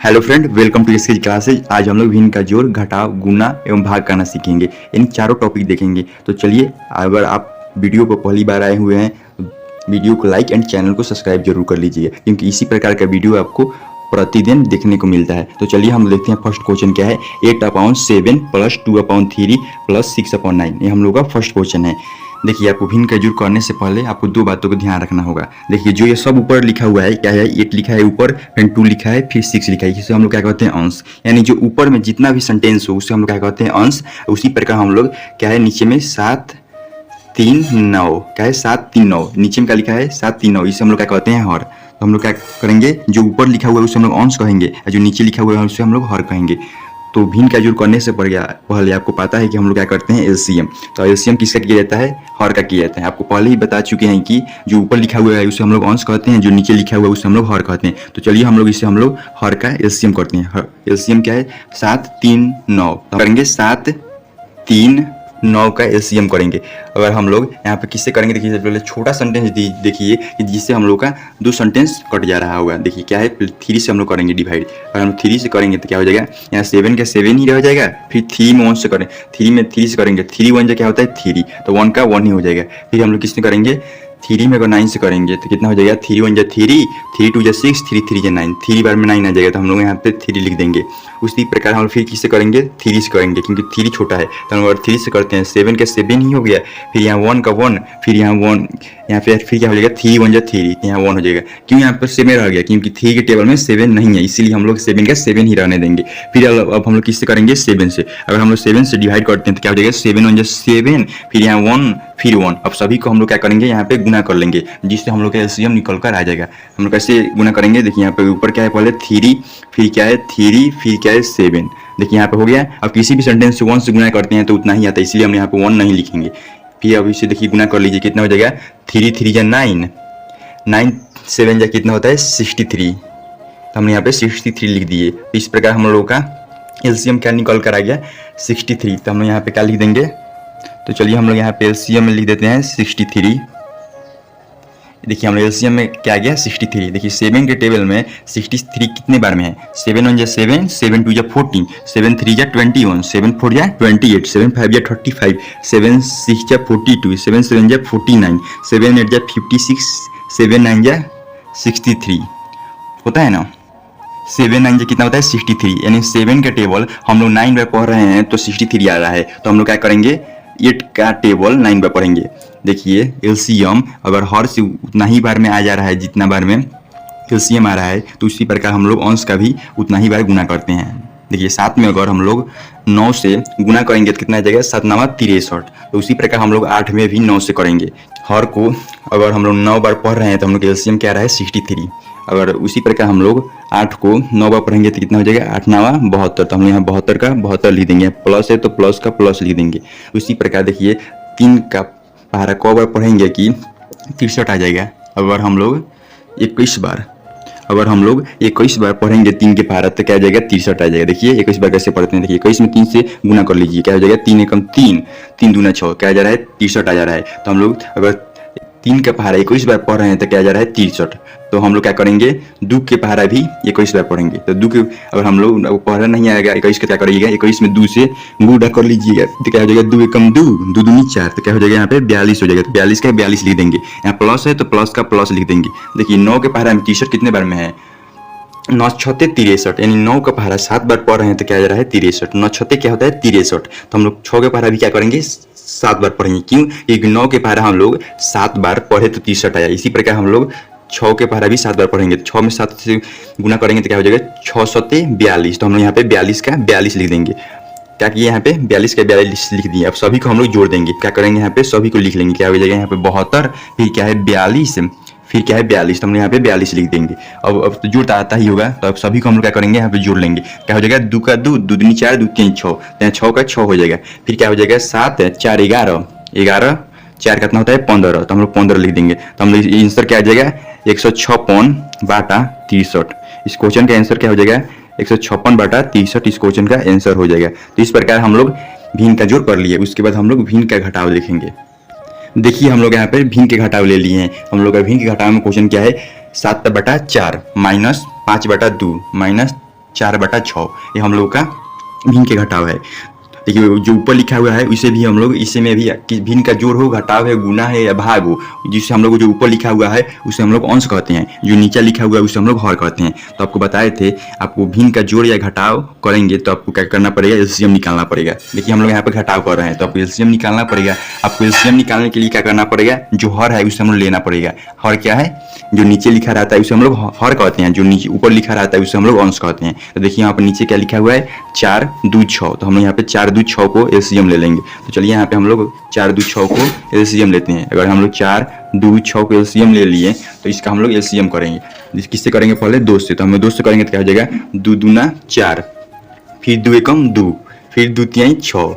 Hello friend, welcome to इसकी classes. आज हम लोग भिन्न का जोड़, घटाव, गुना एवं भाग करना सीखेंगे। इन चारों टॉपिक देखेंगे। तो चलिए, अगर आप वीडियो पर पहली बार आए हुए हैं तो वीडियो को लाइक एंड चैनल को सब्सक्राइब जरूर कर लीजिएगा, क्योंकि इसी प्रकार का वीडियो आपको प्रतिदिन देखने को मिलता है। तो चलिए हम देखते हैं फर्स्ट क्वेश्चन क्या है। 8/7 प्लस 2/3 प्लस 6/9, ये हम लोग का फर्स्ट क्वेश्चन है। देखिए, आपको भिन्न का जोड़ करने से पहले आपको दो बातों को ध्यान रखना होगा। देखिए, जो ये सब ऊपर लिखा हुआ है क्या है, 8 लिखा है ऊपर, फिर 2 लिखा है, फिर 6 लिखा है, जिसे हम लोग क्या कहते हैं अंश। यानी जो ऊपर में जितना भी सेंटेंस हो उसे हम लोग क्या कहते हैं अंश। उसी प्रकार हम लोग क्या है, नीचे में 7 3 9 क्या है, 7 3 9 नीचे में क्या लिखा है 7 3 9, इसे हम लोग क्या कहते हैं हर। तो हम लोग क्या करेंगे, जो ऊपर लिखा हुआ है उसे हम लोग अंश कहेंगे, और जो नीचे लिखा हुआ है उसे हम लोग हर कहेंगे। तो भिन्न का जोड़ करने से पहले आपको पता है कि हम लोग क्या करते हैं एलसीएम। तो एलसीएम किसका किया जाता है, हर का किया जाता है। आपको पहले ही बता चुके हैं कि जो ऊपर लिखा हुआ है उसे हम लोग अंश कहते हैं, जो नीचे लिखा हुआ है उसे हम लोग हर कहते हैं। तो चलिए हम लोग इसे हम लोग हर का एलसीएम करते हैं। एलसीएम क्या है, 7 3 9। तो करेंगे 7 3 9 का एलसीएम करेंगे। अगर हम लोग यहाँ पे किससे करेंगे, देखिए पहले छोटा सेंटेंस देखिए कि जिससे हम लोग का दो सेंटेंस कट जा रहा होगा। देखिए क्या है, 3 से हम लोग करेंगे डिवाइड। अगर हम 3 से करेंगे तो क्या हो जाएगा, यहाँ 7 का 7 ही रह जाएगा। फिर 3 में 1 से करें, 3 में 3 से करेंगे, 3 1 जा क्या होता है 3, तो 1 का 1 ही हो जाएगा। फिर हम लोग किससे करेंगे, 3 में अगर 9 से करेंगे तो कितना हो जाएगा, 3 1 जा 3, 3 2 जा 6, 3 3 जा 9, 3 बार में 9 आ जाएगा, तो हम लोग यहाँ पे 3 लिख देंगे। उसी प्रकार हम फिर किससे करेंगे, 3 से करेंगे, क्योंकि 3 छोटा है। तो हम अगर 3 से करते हैं, 7 का 7 ही हो गया, फिर यहाँ 1 का 1, फिर यहाँ 1, यहाँ पे फिर क्या हो जाएगा, 3 1 जा 3, यहाँ 1 हो जाएगा। क्यों यहाँ पर 7 रह गया, क्योंकि 3 के टेबल में 7 नहीं है, इसीलिए हम लोग 7 का 7 ही रहने देंगे। फिर अब हम लोग किससे करेंगे, 7 से। अगर हम लोग 7 से डिवाइड करते हैं तो क्या हो जाएगा, 7 1 जा 7, फिर यहाँ 1 फिर 1। अब सभी को हम लोग क्या करेंगे, यहाँ पे गुना कर लेंगे, जिससे हम लोग का एलसीएम निकल कर आ जाएगा। हम लोग कैसे गुना करेंगे, देखिए यहाँ पे ऊपर क्या है, पहले 3, फिर क्या है 3, फिर क्या है 7। देखिए यहाँ पे हो गया। अब किसी भी सेंटेंस से 1 से गुना करते हैं तो उतना ही आता है, इसलिए हम यहाँ पे 1 नहीं लिखेंगे। फिर अब इसे देखिए गुना कर लीजिए, कितना हो जाएगा, 3 3 जा 9, 9 7 जा कितना होता है 63। तो हमने यहाँ पे 63 लिख दिए। तो इस प्रकार हम लोगों का एलसीएम क्या निकल कर आ गया, 63। तो हम लोग यहाँ पे क्या लिख देंगे, तो चलिए हम लोग यहाँ पे एलसीएम में लिख देते हैं 63। देखिए हम लोग एलसीएम में क्या गया, 63। देखिए 7 के टेबल में 63 कितने बार में है, 7 1 जा 7, 7 2 जा 14, 7 3 जा 21, 7 4 जा 28, 7 5 जा 35, 7 6 जा 42, 7 7 जा 49, 7 8 जा 56, 7 9 जा 63 होता है ना। 7 9 जा कितना होता है 63, यानी 7 का टेबल हम लोग 9 बार पढ़ रहे हैं तो 63 आ रहा है। तो हम लोग क्या करेंगे, 8 का टेबल 9 बार पढ़ेंगे। देखिए एलसीएम अगर हर से उतना ही बार में आ जा रहा है जितना बार में एलसीएम आ रहा है, तो उसी प्रकार हम लोग अंश का भी उतना ही बार गुना करते हैं। देखिए 7 में अगर हम लोग 9 से गुना करेंगे तो कितना आ जाएगा, 7 9 63। तो उसी प्रकार हम लोग 8 में भी 9 से करेंगे। हर को अगर हम लोग 9 बार पढ़ रहे हैं तो हम लोग एलसीएम क्या आ रहा है 63। अगर उसी प्रकार हम लोग 8 को 9 बार पढ़ेंगे तो कितना हो जाएगा, 8 9 72। तो हम यहाँ 72 का 72 लिख देंगे, प्लस है तो प्लस का प्लस लिख देंगे। उसी प्रकार देखिए 3 का पहाड़ा को बार पढ़ेंगे कि 63 आ जाएगा। अगर हम लोग 21 बार पढ़ेंगे 3 के पहाड़ा तो क्या आ जाएगा, 63 आ जाएगा। देखिए 21 बार कैसे पढ़ते हैं, देखिए 21 में 3 से गुना कर लीजिए, क्या हो जाएगा, 3 एकम 3, 3 दूना 6, क्या आ जा रहा है 63 आ जा रहा है। तो हम लोग अगर 3 का पहाड़ा 21 बार पढ़ रहे हैं तो क्या आ जा रहा है 63। तो हम लोग क्या करेंगे, 2 के पहाड़ा भी 21 बार पढ़ेंगे। तो 2 के अगर हम लोग पढ़ा नहीं आएगा 21 का क्या करिएगा, 21 में 2 से गुणा कर लीजिएगा, तो क्या हो जाएगा, 2 एकम 2, 2 दूनी 4, तो क्या हो जाएगा यहाँ पे 42 हो जाएगा। तो 42 का 42 लिख देंगे, यहाँ प्लस है तो प्लस का प्लस लिख देंगे। देखिए 9 के पहाड़ा में 63 कितने बार में है, 9 6 63, यानी 9 का पहाड़ा 7 बार पढ़ रहे हैं तो क्या आ जा रहा है 63। 9 6 क्या होता है 63। तो हम लोग 6 के पहाड़ा भी क्या करेंगे, 7 बार पढ़ेंगे। क्यों, क्योंकि 9 के पहाड़ा हम लोग 7 बार पढ़े तो 63 आया। इसी प्रकार हम लोग 6 के पहाड़ा भी 7 बार पढ़ेंगे, तो 6 में 7 से गुना करेंगे तो क्या हो जाएगा, 6 7 42। तो हम लोग यहाँ पे 42 का 42 लिख देंगे। क्या किया, यहाँ पे 42 का 42 लिख दिए। अब सभी को हम लोग जोड़ देंगे, क्या करेंगे, यहाँ पे सभी को लिख लेंगे, क्या हो जाएगा यहाँ पे 72, फिर क्या है 42, फिर क्या है 42। तो हम लोग यहाँ पे 42 लिख देंगे। अब तो जोड़ता आता ही होगा, तो अब सभी को हम लोग क्या करेंगे, यहाँ पे जोड़ लेंगे। क्या हो जाएगा, 2 का 2, 2 दूनी 4, 2 3 6, तो 6 का 6 हो जाएगा। फिर क्या हो जाएगा 7 4 11, 11 4 कितना होता है 15, तो हम लोग 15 लिख देंगे। तो हम लोग आंसर क्या आ जाएगा, 156/63। इस क्वेश्चन का आंसर क्या हो जाएगा, 156/63 इस क्वेश्चन का आंसर हो जाएगा। तो इस प्रकार हम लोग भिन्न का जोड़ कर लिए। उसके बाद हम लोग भिन्न का घटाव देखेंगे। देखिए हम लोग यहाँ पे भिन्न के घटाव ले लिए हैं। हम लोग का भिन्न के घटाव में क्वेश्चन क्या है, 7/4 माइनस 5/2 माइनस 4/6 ये हम लोग का भिन्न के घटाव है। देखिए जो ऊपर लिखा हुआ है उसे भी हम लोग इसे में भी कि भिन्न का जोड़ हो, घटाव है, गुना है या भाग हो, जिससे हम लोग जो ऊपर लिखा हुआ है उसे हम लोग अंश कहते हैं, जो नीचे लिखा हुआ है उसे हम लोग हर कहते हैं। तो आपको बताए थे आपको भिन्न का जोड़ या घटाव करेंगे तो आपको क्या करना पड़ेगा, एलसीएम निकालना पड़ेगा। देखिए हम लोग यहाँ पे घटाव कर रहे हैं तो आपको एलसीएम निकालना पड़ेगा। आपको एलसीएम निकालने के लिए क्या करना पड़ेगा, जो हर है उसे हम लोग लेना पड़ेगा। हर क्या है, जो नीचे लिखा रहता है उसे हम लोग हर कहते हैं, जो नीचे ऊपर लिखा रहता है उसे हम लोग अंश कहते हैं। तो देखिए यहाँ पर नीचे क्या लिखा हुआ है 4 2 6, तो हम लोग यहाँ पे 4 2 6 को एलसीएम ले लेंगे। तो चलिए यहाँ पे हम लोग 4 2 6 को एलसीएम लेते हैं। अगर हम लोग 4 2 6 को एलसीएम ले लिए तो इसका हम लोग एलसीएम करेंगे। किससे करेंगे, पहले 2 से। तो हम लोग 2 से करेंगे तो क्या हो जाएगा, 2 दूना 4, फिर 2 एकम 2, फिर 2 तिहाई 6,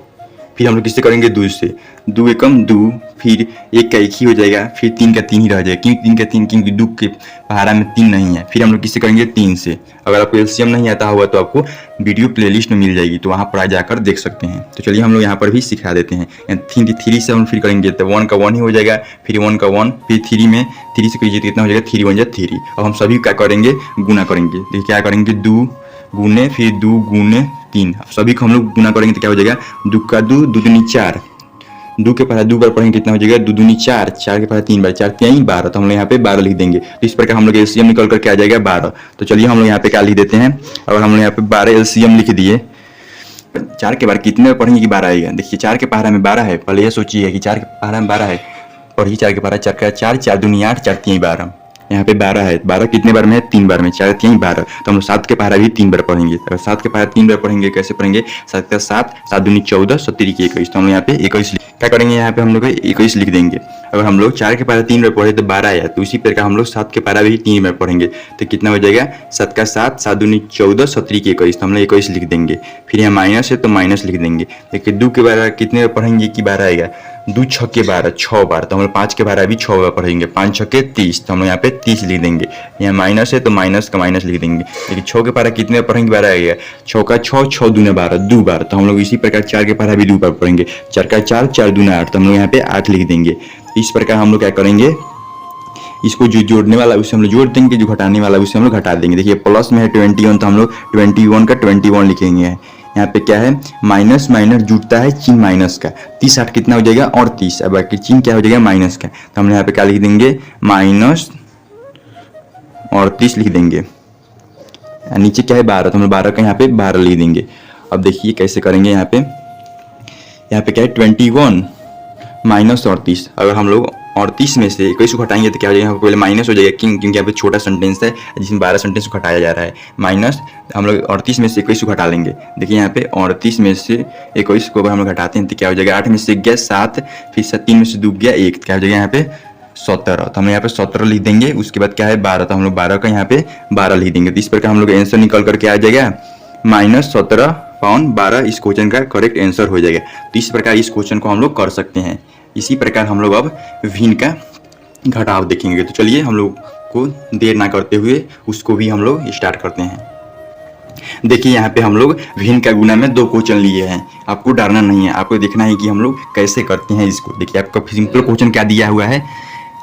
फिर हम लोग किससे करेंगे 2 से, 2 एकम 2, फिर 1 का 1 ही हो जाएगा, फिर 3 का 3 ही रह जाएगा। क्यों 3 का 3, क्योंकि 2 के पहाड़ा में 3 नहीं है। फिर हम लोग किससे करेंगे 3 से। अगर आपको एलसीएम नहीं आता हुआ तो आपको वीडियो प्लेलिस्ट में मिल जाएगी, तो वहाँ पर जाकर देख सकते हैं। तो चलिए हम लोग यहाँ पर भी सिखा देते हैं। 3 से हम फिर करेंगे तो 1 का 1 ही हो जाएगा, फिर 1 का 1, फिर 3 में 3 से कीजिए तो कितना हो जाएगा, 3 1 3। अब हम सभी क्या करेंगे, गुना करेंगे। देखिए क्या करेंगे, 2 गुने फिर 2 गुने 3, सभी को हम लोग गुना करेंगे तो क्या हो जाएगा, 2 का 2 2 दूनी 4, 2 के पहले 2 बार पढ़ेंगे कितना हो जाएगा, 2 दूनी 4, 4 के पहले 3 बार, 4 तिहाई 12। तो हम लोग यहाँ पे 12 लिख देंगे। तो इस प्रकार हम लोग एलसीएम निकल कर क्या आ जाएगा 12। तो चलिए हम लोग यहाँ पे क्या लिख देते हैं, अगर हम लोग यहाँ पे 12 एलसीएम लिख दिए, 4 के बार कितने बार पढ़ेंगे कि 12 आएगा। देखिए 4 के पहाड़ा में 12 है, पहले ये सोचिए कि 4 के पहाड़ा में 12 है, पढ़िए 4 के पहाड़ा, 4 का 4, 4 दूनी 8, 4 तिहाई 12। यहाँ पे 12 है, 12 कितने बार में है, 3 बार में, 4 तिहाई 12। तो हम लोग 7 के पहाड़ा भी 3 बार पढ़ेंगे। अगर 7 के पहाड़ा 3 बार पढ़ेंगे कैसे पढ़ेंगे, 7 का 7, 7 दूनी 14, 7 की 21। तो हम लोग यहाँ पे 21 क्या करेंगे, यहाँ पे हम लोग 21 लिख देंगे। अगर हम लोग 4 के पहाड़ा 3 बार पढ़े तो 12 आया, तो उसी प्रकार हम लोग 7 के पहाड़ा भी 3 बार पढ़ेंगे तो कितना हो जाएगा, 7 का 7, 7 दूनी 14, 7 की 21। तो हम लोग 21 लिख देंगे। फिर यहाँ माइनस है तो माइनस लिख देंगे। देखिए 2 के बार कितने बार पढ़ेंगे कि 12 आएगा, 2 6 के 12, 6 बार। तो हम लोग 5 के बार भी 6 बार पढ़ेंगे, 5 6 के 30। तो हम लोग यहाँ पे 30 लिख देंगे। यहाँ माइनस है तो माइनस का माइनस लिख देंगे। लेकिन 6 के पारा कितने बार पढ़ेंगे, 12 आएगा, 6 का 6, 6 दूने 12, 2 बार। तो हम लोग इसी प्रकार 4 के पारा भी 2 बार पढ़ेंगे, 4 का 4, 4 दूने 8। तो हम लोग यहाँ पे 8 लिख देंगे। इस प्रकार हम लोग क्या करेंगे, इसको जो जोड़ने वाला उसे हम लोग जोड़ देंगे, जो घटाने वाला उसे हम लोग घटा देंगे। देखिए प्लस में है 21, तो हम लोग 21 का 21 लिखेंगे। यहाँ पे क्या है, माइनस माइनस जुड़ता है चिन्ह माइनस का, 30 8 कितना हो जाएगा 38। अब बाकी चिन्ह क्या हो जाएगा माइनस का, तो हम यहाँ पे क्या लिख देंगे, माइनस 38 लिख देंगे। नीचे क्या है 12, तो हम 12 का यहाँ पे 12 लिख देंगे। अब देखिए कैसे करेंगे, यहाँ पे क्या है 21 माइनस 38। अगर हम लोग 38 में से 21 को घटाएंगे तो क्या हो जाएगा, यहाँ पहले माइनस हो जाएगा क्योंकि यहाँ पे छोटा सेंटेंस है जिसमें 12 सेंटेंस को घटाया जा रहा है। माइनस हम लोग 38 में से 21 को घटा लेंगे। देखिए यहाँ पे 38 में से 21 को अगर हम लोग घटाते हैं तो क्या हो जाएगा, 8 में से गया 7, फिर 3 में से 2 गया 1, क्या हो जाएगा यहाँ पे 17। तो हम यहाँ पे 17 लिख देंगे। उसके बाद क्या है 12, तो हम लोग 12 का यहाँ पे 12 लिख देंगे। तो इस प्रकार हम लोग आंसर निकल करके आ जाएगा -17/12। इस क्वेश्चन का करेक्ट आंसर हो जाएगा। तो इस प्रकार इस क्वेश्चन को हम लोग कर सकते हैं। इसी प्रकार हम लोग अब भिन्न का घटाव देखेंगे। तो चलिए हम लोग को देर ना करते हुए उसको भी हम लोग स्टार्ट करते हैं। देखिए यहाँ पे हम लोग भिन्न का गुना में 2 क्वेश्चन लिए हैं। आपको डरना नहीं है, आपको देखना है कि हम लोग कैसे करते हैं इसको। देखिए आपका सिंपल क्वेश्चन क्या दिया हुआ है,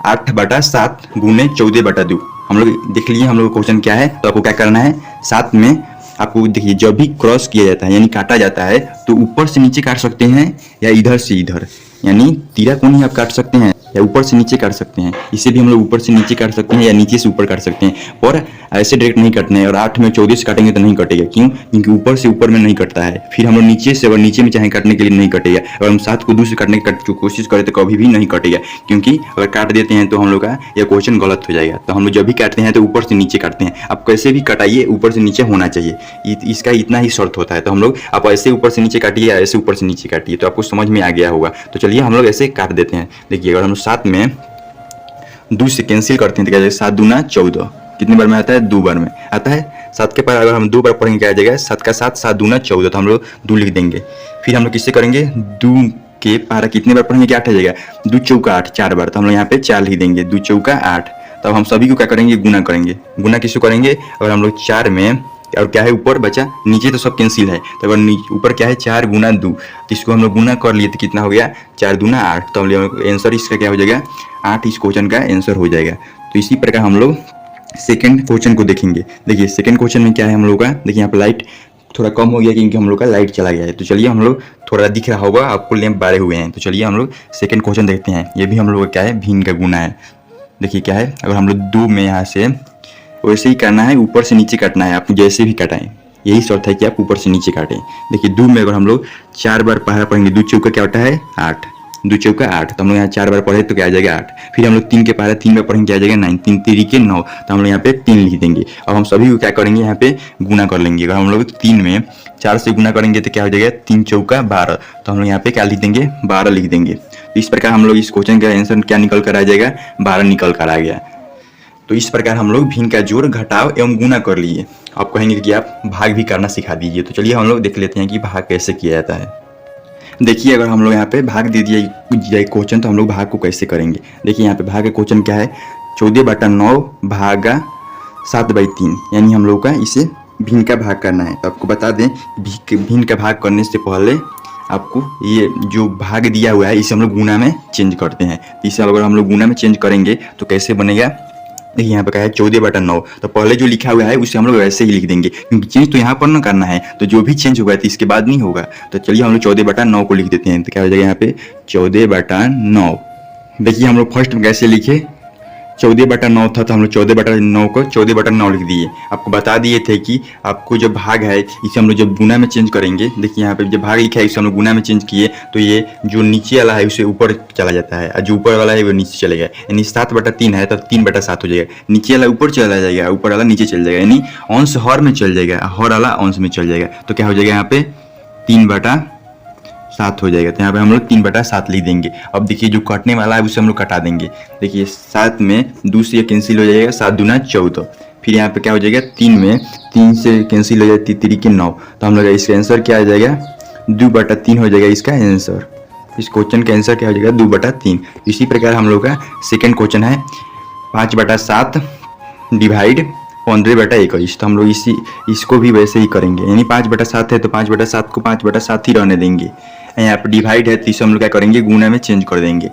8/7 गुने 14/2। हम लोग देख लिए हम लोग क्वेश्चन क्या है। तो आपको क्या करना है, 7 में आपको देखिए जब भी क्रॉस किया जाता है यानी काटा जाता है तो ऊपर से नीचे काट सकते हैं या इधर से इधर, यानी तिराकोण ही आप काट सकते हैं या ऊपर से नीचे काट सकते हैं। इसे भी हम लोग ऊपर से नीचे काट सकते हैं या नीचे से ऊपर काट सकते हैं, और ऐसे डायरेक्ट नहीं कटना है। और 8 में 14 से काटेंगे तो नहीं कटेगा, क्यों, क्योंकि ऊपर से ऊपर में नहीं कटता है। फिर हम लोग नीचे से और नीचे में चाहे काटने के लिए नहीं कटेगा। अगर हम 7 को 2 से काटने की कोशिश करें तो कभी भी नहीं कटेगा, क्योंकि अगर काट देते हैं तो हम लोग का यह क्वेश्चन गलत हो जाएगा। तो हम लोग जब भी काटते हैं तो ऊपर से नीचे काटते हैं। आप कैसे भी कटाइए ऊपर से नीचे होना चाहिए, इसका इतना ही शर्त होता है। तो हम लोग आप ऐसे ऊपर से नीचे काटिए या ऐसे ऊपर से नीचे काटिए, तो आपको समझ में आ गया होगा। तो चलिए हम लोग ऐसे काट देते हैं। देखिए अगर हम 7 में 2 से कैंसिल करते हैं तो क्या जाएगा, 7 दूना 14। कितने बार में आता है, 2 बार में आता है। 7 के पार अगर हम 2 बार पढ़ेंगे क्या आ जाएगा, 7 का 7, 7 दूना 14। तो हम लोग 2 लिख देंगे। फिर हम लोग किससे करेंगे, 2 के पारा कितने बार पढ़ेंगे, 8 आ जाएगा, 2 चौका 8 4 बार। तो हम लोग यहाँ पे 4 लिख देंगे, 2 चौका 8। तब हम सभी को क्या करेंगे, गुना करेंगे। गुना किसको करेंगे, अगर हम लोग 4 में और क्या है ऊपर बचा, नीचे तो सब कैंसिल है, तो अगर ऊपर क्या है 4 गुना 2, तो इसको हम लोग गुना कर लिए तो कितना हो गया, 4 दूना 8। तो हम लोग आंसर इसका क्या हो जाएगा, 8 इस क्वेश्चन का आंसर हो जाएगा। तो इसी प्रकार हम लोग सेकंड क्वेश्चन को देखेंगे। देखिए सेकंड क्वेश्चन में क्या है हम लोग का, देखिए यहाँ पे लाइट थोड़ा कम हो गया क्योंकि हम लोग का लाइट चला गया है। तो चलिए हम लोग थोड़ा दिख रहा होगा आपको, लैंप बारे हुए हैं। तो चलिए हम लोग सेकंड क्वेश्चन देखते हैं। ये भी हम लोग का क्या है, भिन्न का गुना है। देखिए क्या है, अगर हम लोग 2 में यहाँ से वैसे ही करना है, ऊपर से नीचे काटना है, आप जैसे भी काटाएं, यही शर्त है कि आप ऊपर से नीचे काटें। देखिए 2 में अगर हम लोग 4 बार पहाड़ा पढ़ेंगे, 2 चौका क्या होता है 8, 2 चौका 8, तो हम लोग यहाँ 4 बार पढ़े तो क्या आ जाएगा 8। फिर हम लोग 3 के पहाड़ा 3 बार पढ़ेंगे, क्या आ जाएगा 9, 3 तरीके 9, तो हम लोग यहाँ पे 3 लिख देंगे। अब हम सभी को क्या करेंगे, यहाँ पे गुना कर लेंगे। अगर हम लोग 3 में 4 से गुना करेंगे तो क्या हो जाएगा 3 चौका 12, तो हम लोग यहाँ पे क्या लिख देंगे 12 लिख देंगे। तो इस प्रकार हम लोग इस क्वेश्चन का आंसर क्या निकल कर आ जाएगा 12 निकल कर आ गया। तो इस प्रकार हम लोग भिन्न का जोड़ घटाव एवं गुना कर लिए। आप कहेंगे कि आप भाग भी करना सिखा दीजिए, तो चलिए हम लोग देख लेते हैं कि भाग कैसे किया जाता है। देखिए अगर हम लोग यहाँ पे भाग दे दिया जाए क्वेश्चन, तो हम लोग भाग को कैसे करेंगे। देखिए यहाँ पे भाग का क्वेश्चन क्या है, 14/9 भागा 7/3, यानी हम लोग का इसे भिन्न का भाग करना है। तो आपको बता दें भिन्न का भाग करने से पहले आपको ये जो भाग दिया हुआ है इसे हम लोग गुना में चेंज करते हैं। तो इसे अगर हम लोग गुना में चेंज करेंगे तो कैसे बनेगा, देखिए यहाँ पे क्या है 14/9, तो पहले जो लिखा हुआ है उसे हम लोग वैसे ही लिख देंगे, क्योंकि चेंज तो यहाँ पर ना करना है, तो जो भी चेंज होगा तो इसके बाद नहीं होगा। तो चलिए हम लोग 14/9 को लिख देते हैं। तो क्या हो जाएगा यहाँ पे 14/9। देखिए हम लोग फर्स्ट में कैसे लिखे, 14/9 था तो हम लोग 14/9 को 14/9 लिख दिए। आपको बता दिए थे कि आपको जो भाग है इसे हम लोग जब गुना में चेंज करेंगे, देखिए यहाँ पे जब भाग लिखा है इसे हम लोग गुना में चेंज किए तो ये जो नीचे वाला है उसे ऊपर चला जाता है और जो ऊपर वाला है वो नीचे चलेगा। यानी 7/3 है तो 3/7 हो जाएगा, नीचे वाला ऊपर चला जाएगा, ऊपर वाला नीचे चल जाएगा, यानी अंश हर में चल जाएगा, हर वाला अंश में चल जाएगा। तो क्या हो जाएगा यहाँ पे 3/7 हो जाएगा। तो यहाँ पे हम लोग 3/7 लिख देंगे। अब देखिए जो कटने वाला है उसे हम लोग कटा देंगे। देखिए 7 में 2 से कैंसिल हो जाएगा, 7 दूना 14। फिर यहाँ पे क्या हो जाएगा 3 में 3 से कैंसिल हो जाएगा, 3 9, तो हम लोग इसका आंसर क्या आ जाएगा 2/3 हो जाएगा इसका आंसर। इस क्वेश्चन का आंसर क्या हो जाएगा 2/3। इसी प्रकार हम लोग का सेकेंड क्वेश्चन है 5/7 डिवाइड 15/21, तो हम लोग इसको भी वैसे ही करेंगे, यानी 5/7 है तो 5/7 को 5/7 ही रहने देंगे। यहाँ पे डिवाइड है तो इसे हम लोग क्या करेंगे गुना में चेंज कर देंगे।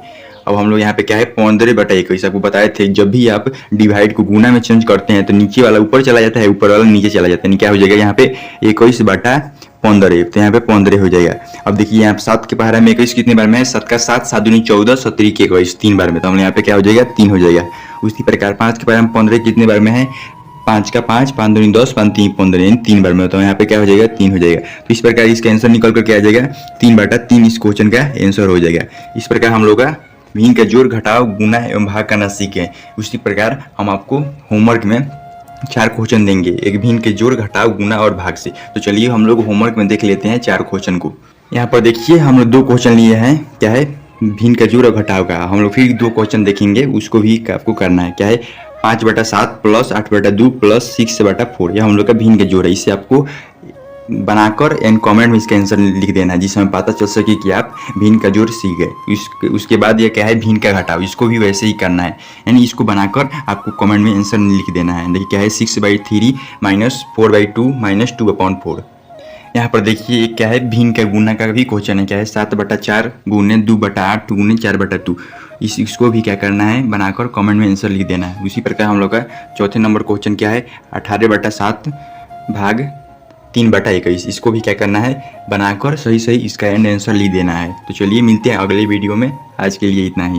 अब हम लोग यहाँ पे क्या है 15/21, आपको बताए थे जब भी आप डिवाइड को गुना में चेंज करते हैं तो नीचे वाला ऊपर चला जाता है, ऊपर वाला नीचे चला जाता है। क्या हो जाएगा यहाँ पे 21/15, तो यहाँ पे 15 हो जाएगा। अब देखिए यहाँ पे 7 के पहाड़ा में 21 कितने बार में है, 7 का 7, 7 दूनी 14, 7 के 21 3 बार में, तो हम यहाँ पे क्या हो जाएगा 3 हो जाएगा। उसी प्रकार 5 के पहाड़ा में 15 कितने बार में है, 5 का 5, 5 दूनी 10, 5 3 15, यानी 3 बार में, तो यहाँ पे क्या हो जाएगा 3 हो जाएगा। तो इस प्रकार इसका आंसर निकल कर क्या आ जाएगा 3/3, इस क्वेश्चन का आंसर हो जाएगा। इस प्रकार हम लोग का भिन्न का जोड़ घटाव गुना एवं भाग करना सीखे। उसी प्रकार हम आपको होमवर्क में 4 क्वेश्चन देंगे, एक भिन्न के जोड़ घटाव गुना और भाग से। तो चलिए हम लोग होमवर्क में देख लेते हैं 4 क्वेश्चन को। यहाँ पर देखिए हम लोग 2 क्वेश्चन लिए हैं, क्या है भिन्न का जोड़ और घटाव का। हम लोग फिर 2 क्वेश्चन देखेंगे, उसको भी आपको करना है, क्या है 5/7 प्लस 8/2 प्लस 6/4, यह हम लोग का भिन्न का जोड़ है। इसे आपको बनाकर एंड कमेंट में इसका आंसर लिख देना है, जिससे हमें पता चल सके कि आप भिन्न का जोड़ सीख गए। उसके बाद ये क्या है भिन्न का घटाव, इसको भी वैसे ही करना है, यानी इसको बनाकर आपको कमेंट में आंसर लिख देना है। देखिए क्या है 6/3 माइनस 4/2 माइनस 2/4। यहाँ पर देखिए क्या है भिन्न का गुना का भी क्वेश्चन है, क्या है 7/4 गुने 2/8 गुने 4/2। इसको भी क्या करना है बनाकर कमेंट में आंसर लिख देना है। उसी प्रकार हम लोग का चौथे नंबर क्वेश्चन क्या है 18/7 भाग 3/21, इसको भी क्या करना है बनाकर सही इसका एंड आंसर लिख देना है। तो चलिए मिलते हैं अगले वीडियो में, आज के लिए इतना ही।